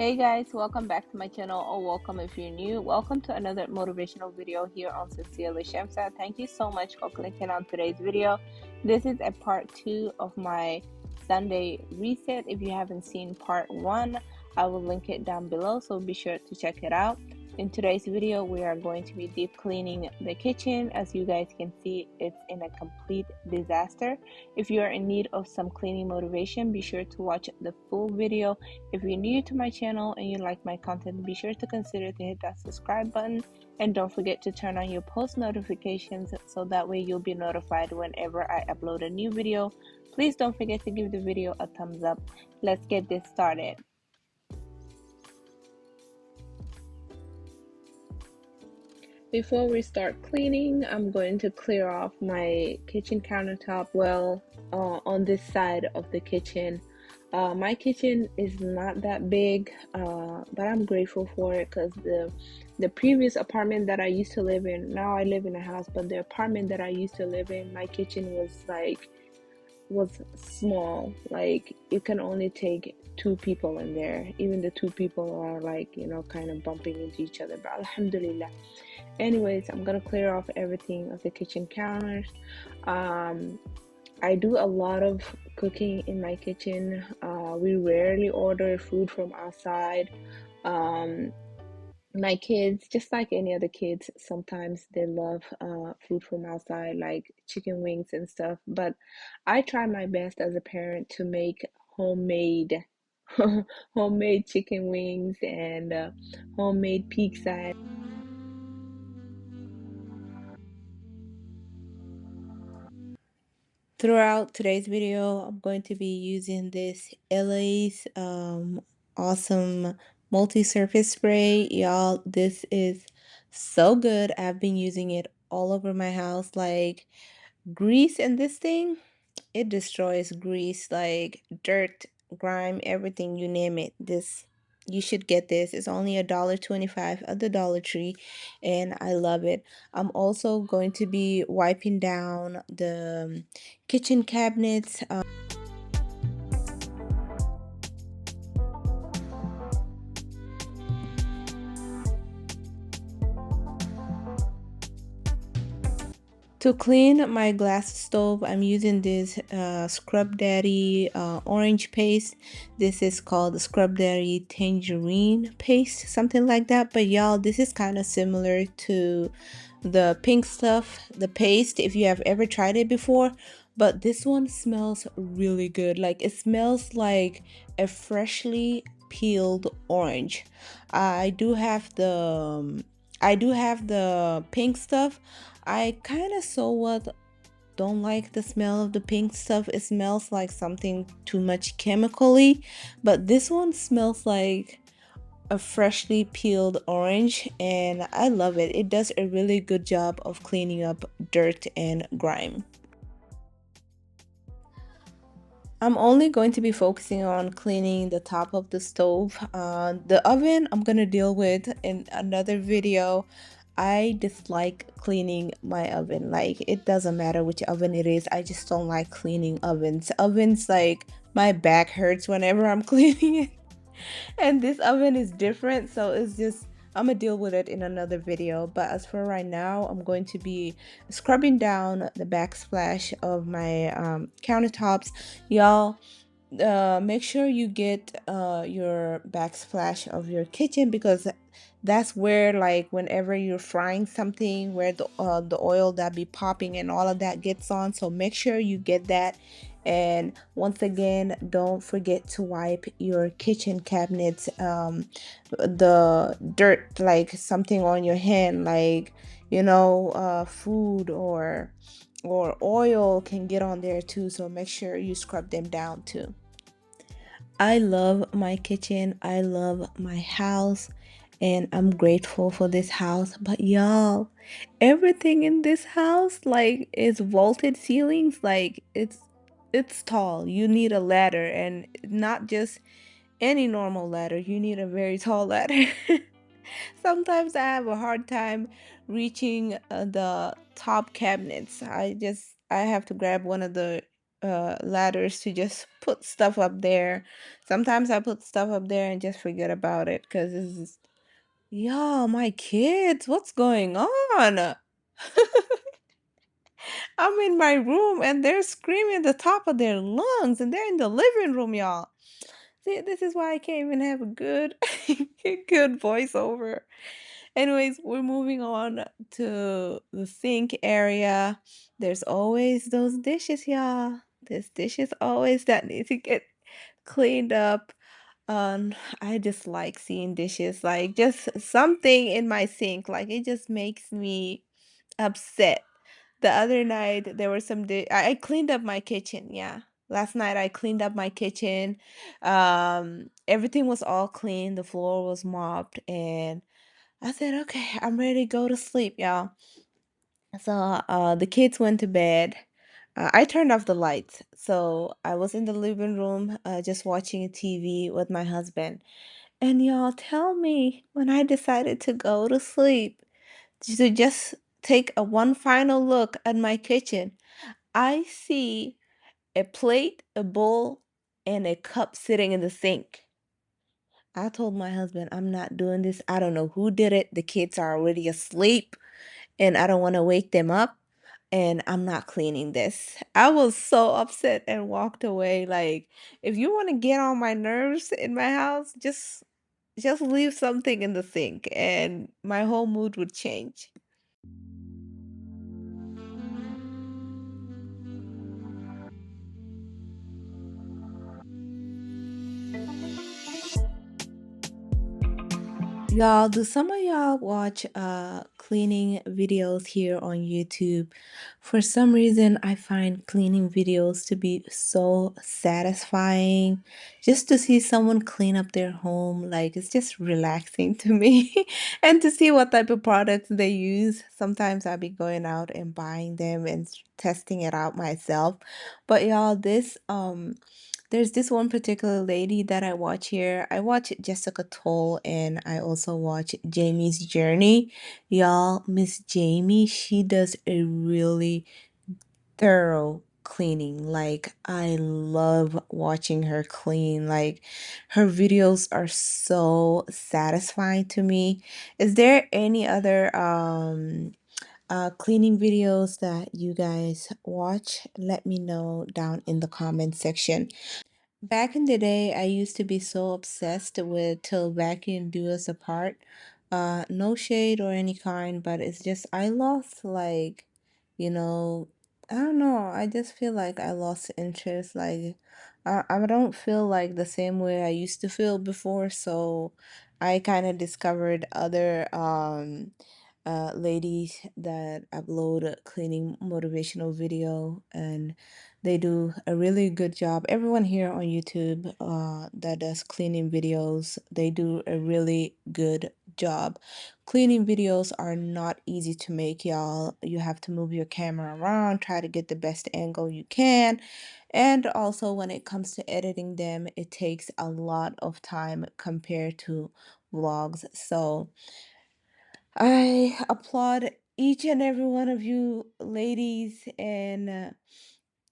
Hey guys, welcome back to my channel, or welcome if you're new. Welcome to another motivational video here on Sincerely Shamsa. Thank you so much for clicking on today's video. This is a part 2 of my Sunday reset. If you haven't seen part 1, I will link it down below, so be sure to check it out. In today's video, we are going to be deep cleaning the kitchen. As you guys can see, it's in a complete disaster. If you are in need of some cleaning motivation, be sure to watch the full video. If you're new to my channel and you like my content, be sure to consider to hit that subscribe button, and don't forget to turn on your post notifications so that way you'll be notified whenever I upload a new video. Please don't forget to give the video a thumbs up. Let's get this started. Before we start cleaning, I'm going to clear off my kitchen countertop on this side of the kitchen. My kitchen is not that big, but I'm grateful for it because the previous apartment that I used to live in, now I live in a house, but the apartment that I used to live in, my kitchen was small. Like, you can only take 2 people in there. Even the 2 people are kind of bumping into each other, but alhamdulillah. Anyways, I'm gonna clear off everything of the kitchen counters. I do a lot of cooking in my kitchen. We rarely order food from outside. My kids, just like any other kids, sometimes they love food from outside, like chicken wings and stuff. But I try my best as a parent to make homemade homemade chicken wings and homemade pizza. Throughout today's video, I'm going to be using this LA's awesome multi-surface spray. Y'all, this is so good. I've been using it all over my house, like grease in this thing. It destroys grease, like dirt, grime, everything, you name it. This, you should get this. It's only $1.25 at the Dollar Tree, and I love it. I'm also going to be wiping down the kitchen cabinets. To clean my glass stove, I'm using this Scrub Daddy orange paste. This is called Scrub Daddy tangerine paste, something like that. But y'all, this is kind of similar to the pink stuff, the paste, if you have ever tried it before. But this one smells really good. Like, it smells like a freshly peeled orange. I do have the pink stuff. I kind of don't like the smell of the pink stuff. It smells like something too much chemically, but this one smells like a freshly peeled orange, and I love it. It does a really good job of cleaning up dirt and grime. I'm only going to be focusing on cleaning the top of the stove. The oven I'm gonna deal with in another video. I dislike cleaning my oven. Like, it doesn't matter which oven it is. I just don't like cleaning ovens. Ovens, like, my back hurts whenever I'm cleaning it. And this oven is different, so it's just, I'm gonna deal with it in another video. But as for right now, I'm going to be scrubbing down the backsplash of my countertops. Y'all, make sure you get your backsplash of your kitchen, because that's where, like, whenever you're frying something, where the oil that be popping and all of that gets on. So make sure you get that. And once again, don't forget to wipe your kitchen cabinets. The dirt, like something on your hand, like, food or oil can get on there too. So make sure you scrub them down too. I love my kitchen. I love my house. And I'm grateful for this house. But y'all, everything in this house, like, is vaulted ceilings. Like, it's tall. You need a ladder, and not just any normal ladder. You need a very tall ladder. Sometimes I have a hard time reaching the top cabinets. I have to grab one of the ladders to just put stuff up there. Sometimes I put stuff up there and just forget about it because it's just, yeah, my kids, what's going on? I'm in my room and they're screaming at the top of their lungs and they're in the living room, y'all. See, this is why I can't even have a good good voiceover. Anyways, we're moving on to the sink area. There's always those dishes, y'all. There's dishes always that need to get cleaned up. I just like seeing dishes, like just something in my sink, like it just makes me upset. The other night there were some I cleaned up my kitchen, yeah. Last night I cleaned up my kitchen. Everything was all clean, the floor was mopped, and I said, "Okay, I'm ready to go to sleep, y'all." So, the kids went to bed. I turned off the lights. So, I was in the living room, just watching TV with my husband. And y'all tell me when I decided to go to sleep, to just take a one final look at my kitchen, I see a plate, a bowl, and a cup sitting in the sink. I told my husband, I'm not doing this. I don't know who did it. The kids are already asleep and I don't want to wake them up and I'm not cleaning this. I was so upset and walked away. Like, if you want to get on my nerves in my house, just leave something in the sink and my whole mood would change. Y'all, do some of y'all watch cleaning videos here on YouTube? For some reason, I find cleaning videos to be so satisfying. Just to see someone clean up their home, like it's just relaxing to me. And to see what type of products they use. Sometimes I'll be going out and buying them and testing it out myself. But y'all, this there's this one particular lady that I watch here. I watch Jessica Toll and I also watch Jamie's Journey. Y'all, Miss Jamie, she does a really thorough cleaning. Like, I love watching her clean. Like, her videos are so satisfying to me. Is there any other cleaning videos that you guys watch? Let me know down in the comment section. Back in the day, I used to be so obsessed with Till Vacuum Do Us Apart. No shade or any kind, but it's just I lost like, you know, I don't know. I just feel like I lost interest. Like I don't feel like the same way I used to feel before. So I kind of discovered other ladies that upload a cleaning motivational video and they do a really good job. Everyone here on YouTube that does cleaning videos, they do a really good job. Cleaning videos are not easy to make, y'all. You have to move your camera around, try to get the best angle you can. And also, when it comes to editing them, it takes a lot of time compared to vlogs. So, I applaud each and every one of you ladies and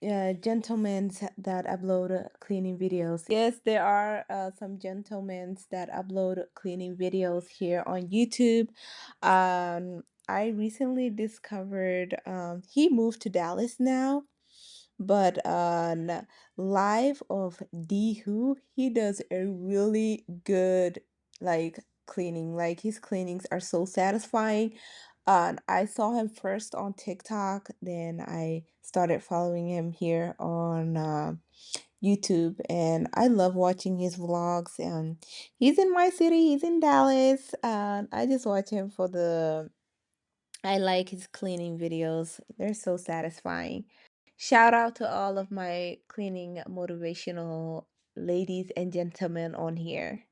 gentlemen that upload cleaning videos. Yes, there are some gentlemen that upload cleaning videos here on YouTube. I recently discovered he moved to Dallas now, but live of D Who, he does a really good like cleaning. Like his cleanings are so satisfying. I saw him first on TikTok, then I started following him here on YouTube, and I love watching his vlogs. And he's in my city, he's in Dallas. I just watch him for the I like his cleaning videos. They're so satisfying. Shout out to all of my cleaning motivational ladies and gentlemen on here.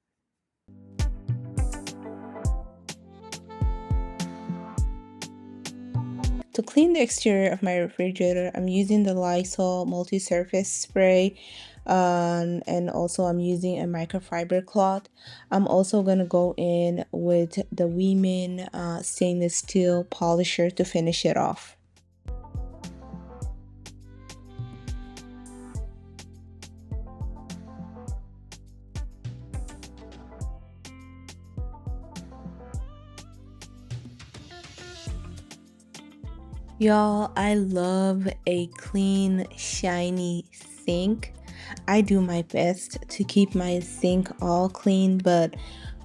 To clean the exterior of my refrigerator, I'm using the Lysol multi-surface spray, and also I'm using a microfiber cloth. I'm also gonna go in with the Women stainless steel polisher to finish it off. Y'all, I love a clean, shiny sink. I do my best to keep my sink all clean, but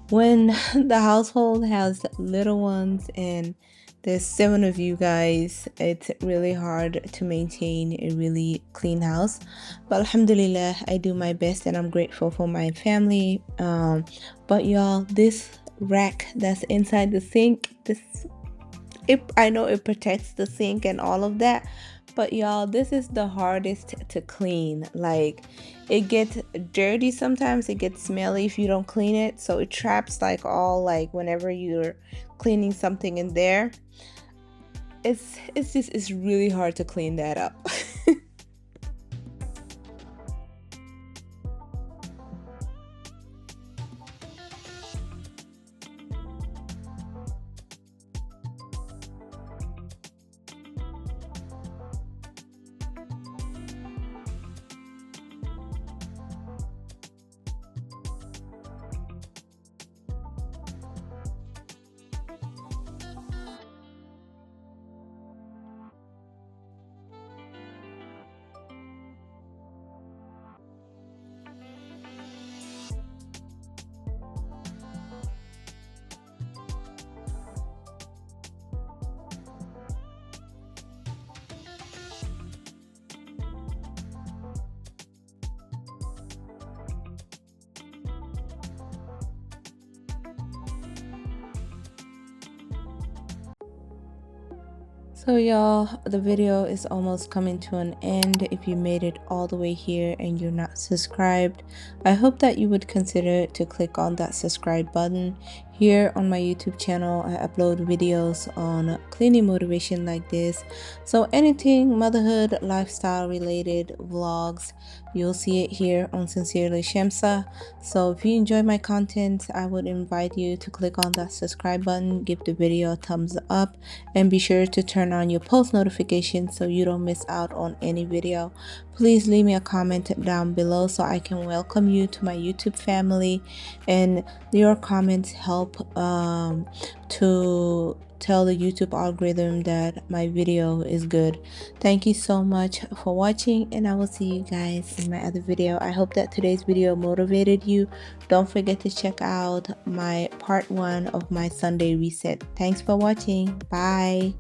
when the household has little ones and there's 7 of you guys, it's really hard to maintain a really clean house. But alhamdulillah, I do my best and I'm grateful for my family. But y'all, this rack that's inside the sink, I know it protects the sink and all of that, but y'all, this is the hardest to clean. Like, it gets dirty sometimes, it gets smelly if you don't clean it, so it traps like all, like whenever you're cleaning something in there. It's really hard to clean that up. So y'all, the video is almost coming to an end. If you made it all the way here and you're not subscribed, I hope that you would consider to click on that subscribe button. Here on my YouTube channel, I upload videos on cleaning motivation like this. So anything motherhood, lifestyle related vlogs, you'll see it here on Sincerely Shamsa. So if you enjoy my content, I would invite you to click on that subscribe button, give the video a thumbs up, and be sure to turn on your post notifications so you don't miss out on any video. Please leave me a comment down below so I can welcome you to my YouTube family, and your comments help to tell the YouTube algorithm that my video is good. Thank you so much for watching, and I will see you guys in my other video. I hope that today's video motivated you. Don't forget to check out my part 1 of my Sunday reset. Thanks for watching. Bye.